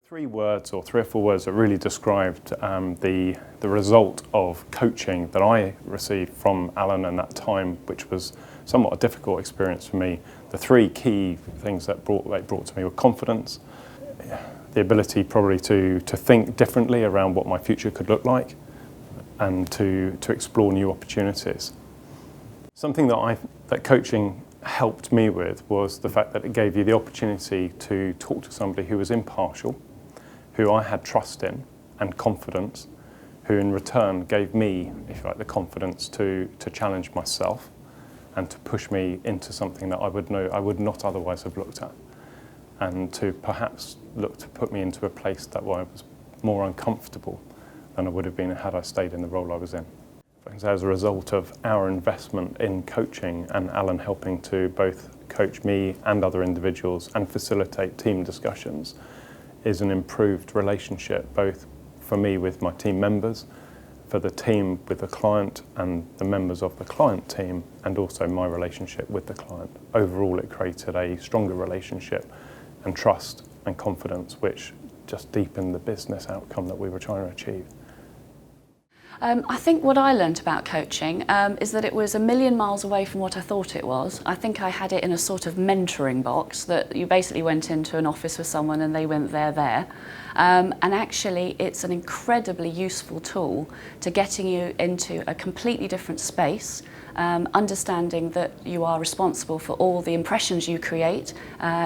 Three words or three or four words that really described the result of coaching that I received from Alan in that time, which was somewhat a difficult experience for me. The three key things that they brought to me were confidence, the ability probably to think differently around what my future could look like, and to explore new opportunities. Something that coaching helped me with was the fact that it gave you the opportunity to talk to somebody who was impartial, who I had trust in and confidence, who in return gave me, if you like, the confidence to challenge myself and to push me into something that I would not otherwise have looked at, and to perhaps look to put me into a place that was more uncomfortable than I would have been had I stayed in the role I was in. As a result of our investment in coaching and Alan helping to both coach me and other individuals and facilitate team discussions, is an improved relationship, both for me with my team members, for the team with the client and the members of the client team, and also my relationship with the client. Overall, it created a stronger relationship and trust and confidence, which just deepened the business outcome that we were trying to achieve. I think what I learnt about coaching is that it was a million miles away from what I thought it was. I think I had it in a sort of mentoring box, that you basically went into an office with someone and they went there. And actually it's an incredibly useful tool to getting you into a completely different space, understanding that you are responsible for all the impressions you create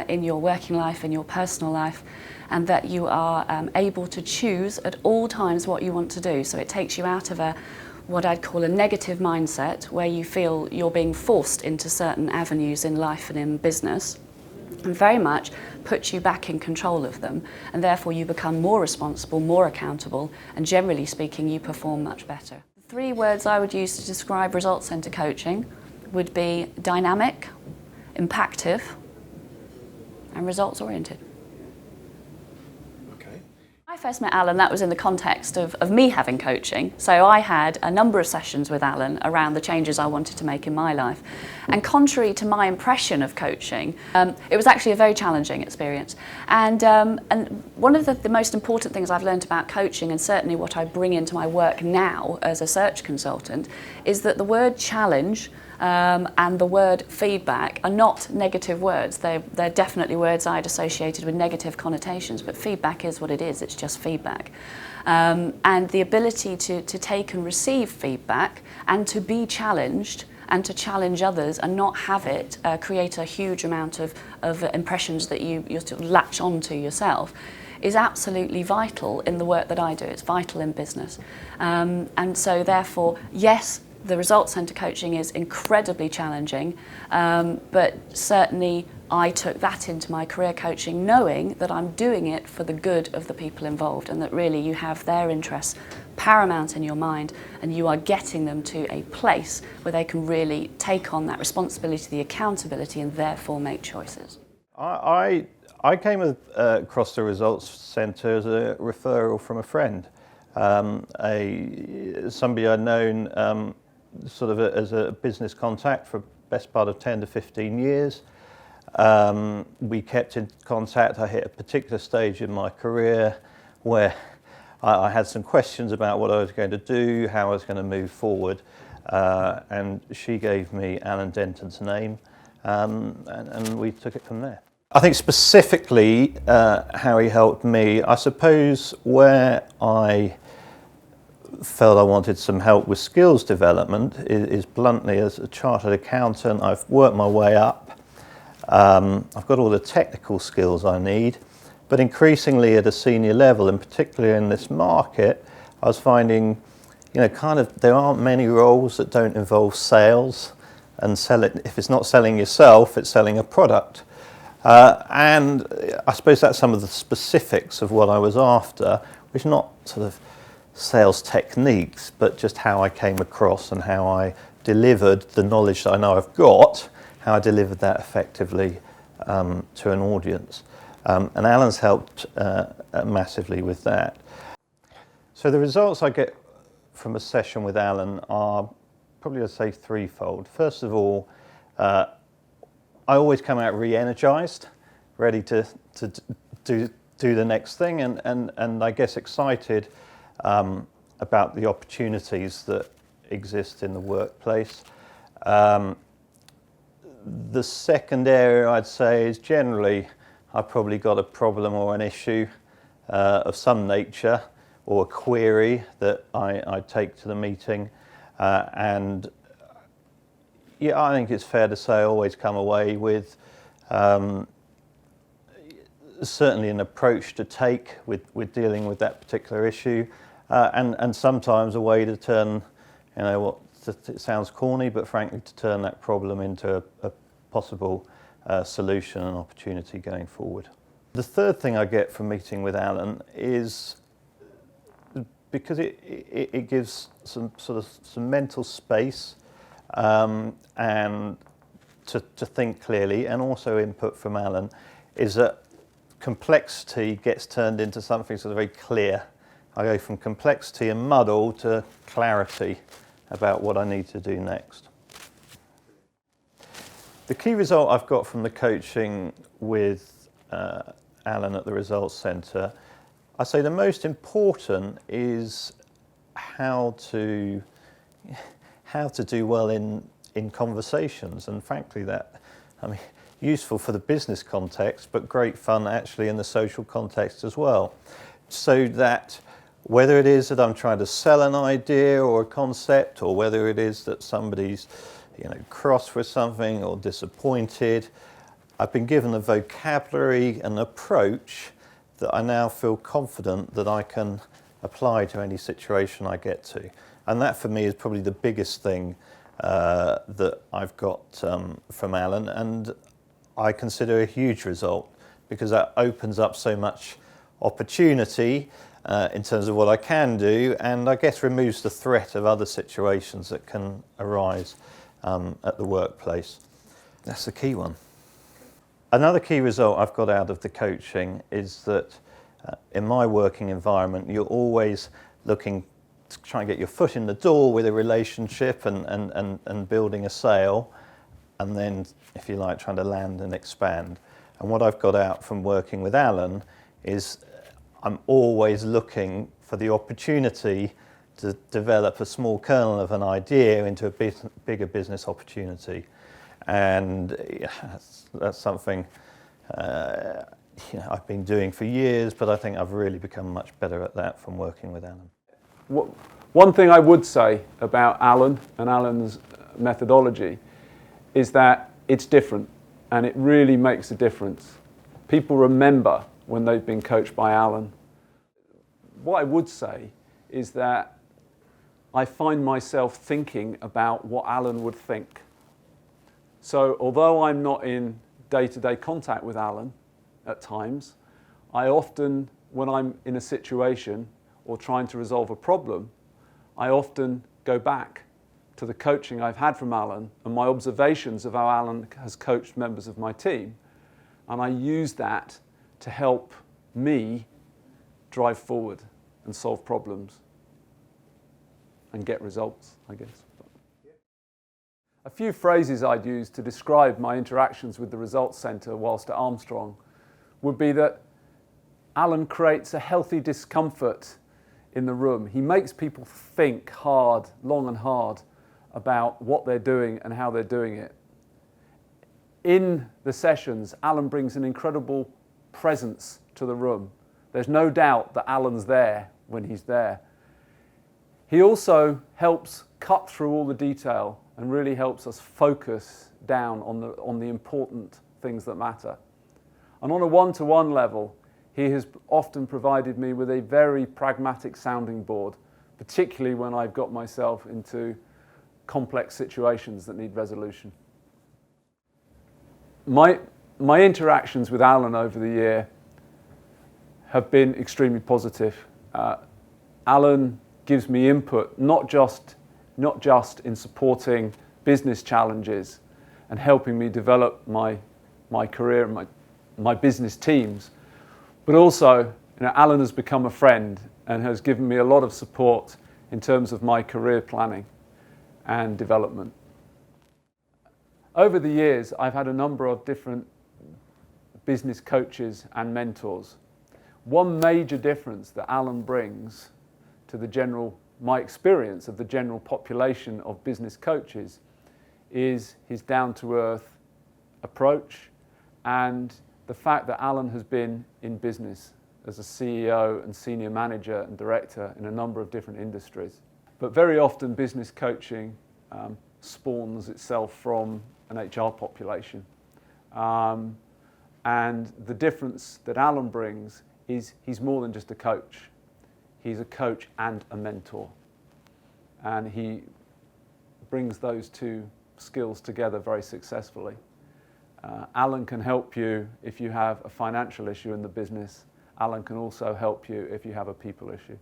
in your working life, in your personal life, and that you are able to choose at all times what you want to do. So it takes you out of what I'd call a negative mindset, where you feel you're being forced into certain avenues in life and in business, and very much puts you back in control of them, and therefore you become more responsible, more accountable, and generally speaking you perform much better. The three words I would use to describe results centre coaching would be dynamic, impactive, and results oriented. When I first met Alan, that was in the context of me having coaching. So I had a number of sessions with Alan around the changes I wanted to make in my life. And contrary to my impression of coaching, it was actually a very challenging experience. And one of the most important things I've learned about coaching, and certainly what I bring into my work now as a search consultant, is that the word challenge and the word feedback are not negative words. They're definitely words I'd associated with negative connotations, but feedback is what it is, it's just feedback. And the ability to take and receive feedback and to be challenged and to challenge others and not have it create a huge amount of impressions that you sort of latch onto yourself is absolutely vital in the work that I do. It's vital in business. And so therefore, yes, the results centre coaching is incredibly challenging, but certainly I took that into my career coaching, knowing that I'm doing it for the good of the people involved, and that really you have their interests paramount in your mind, and you are getting them to a place where they can really take on that responsibility, the accountability, and therefore make choices. I came across the results centre as a referral from a friend, somebody I'd known sort of as a business contact for the best part of 10 to 15 years. We kept in contact. I hit a particular stage in my career where I had some questions about what I was going to do, how I was going to move forward, and she gave me Alan Denton's name, and we took it from there. I think specifically how he helped me, I suppose where I felt I wanted some help with skills development is bluntly, as a chartered accountant, I've worked my way up. I've got all the technical skills I need, but increasingly at a senior level, and particularly in this market, I was finding, there aren't many roles that don't involve sales and selling. If it's not selling yourself, it's selling a product. And I suppose that's some of the specifics of what I was after, which is not sort of sales techniques, but just how I came across and how I delivered the knowledge that I know I've got, how I delivered that effectively to an audience. And Alan's helped massively with that. So the results I get from a session with Alan are probably, I'd say, threefold. First of all, I always come out re-energized, ready to do do the next thing, and I guess excited about the opportunities that exist in the workplace. The second area I'd say is generally I've probably got a problem or an issue of some nature or a query that I take to the meeting, and yeah, I think it's fair to say I always come away with certainly an approach to take with dealing with that particular issue, and sometimes a way to turn, you know, what it sounds corny, but frankly to turn that problem into a possible solution and opportunity going forward. The third thing I get from meeting with Alan is because it gives some mental space and to think clearly, and also input from Alan, is that complexity gets turned into something sort of very clear. I go from complexity and muddle to clarity about what I need to do next. The key result I've got from the coaching with Alan at the Results Centre, I say the most important is how to do well in conversations, and frankly that, I mean, useful for the business context, but great fun actually in the social context as well. So that whether it is that I'm trying to sell an idea or a concept, or whether it is that somebody's, you know, cross with something or disappointed, I've been given a vocabulary and approach that I now feel confident that I can apply to any situation I get to. And that for me is probably the biggest thing that I've got from Alan, and I consider a huge result, because that opens up so much opportunity in terms of what I can do, and I guess removes the threat of other situations that can arise at the workplace. That's the key one. Another key result I've got out of the coaching is that in my working environment, you're always looking to try and get your foot in the door with a relationship and building a sale, and then, if you like, trying to land and expand. And what I've got out from working with Alan is I'm always looking for the opportunity to develop a small kernel of an idea into a bigger business opportunity. And that's something I've been doing for years, but I think I've really become much better at that from working with Alan. One thing I would say about Alan and Alan's methodology is that it's different, and it really makes a difference. People remember when they've been coached by Alan. What I would say is that I find myself thinking about what Alan would think. So although I'm not in day-to-day contact with Alan at times, I often, when I'm in a situation or trying to resolve a problem, I often go back to the coaching I've had from Alan and my observations of how Alan has coached members of my team, and I use that to help me drive forward and solve problems and get results, I guess. A few phrases I'd use to describe my interactions with the Results Centre whilst at Armstrong would be that Alan creates a healthy discomfort in the room. He makes people think hard, long and hard, about what they're doing and how they're doing it. In the sessions, Alan brings an incredible presence to the room. There's no doubt that Alan's there when he's there. He also helps cut through all the detail and really helps us focus down on the important things that matter. And on a one-to-one level, he has often provided me with a very pragmatic sounding board, particularly when I've got myself into complex situations that need resolution. My interactions with Alan over the year have been extremely positive. Alan gives me input, not just in supporting business challenges and helping me develop my career and my business teams, but also, Alan has become a friend and has given me a lot of support in terms of my career planning and development. Over the years, I've had a number of different business coaches and mentors. One major difference that Alan brings to my experience of the general population of business coaches is his down-to-earth approach and the fact that Alan has been in business as a CEO and senior manager and director in a number of different industries. But very often business coaching spawns itself from an HR population. And the difference that Alan brings is he's more than just a coach. He's a coach and a mentor. And he brings those two skills together very successfully. Alan can help you if you have a financial issue in the business. Alan can also help you if you have a people issue.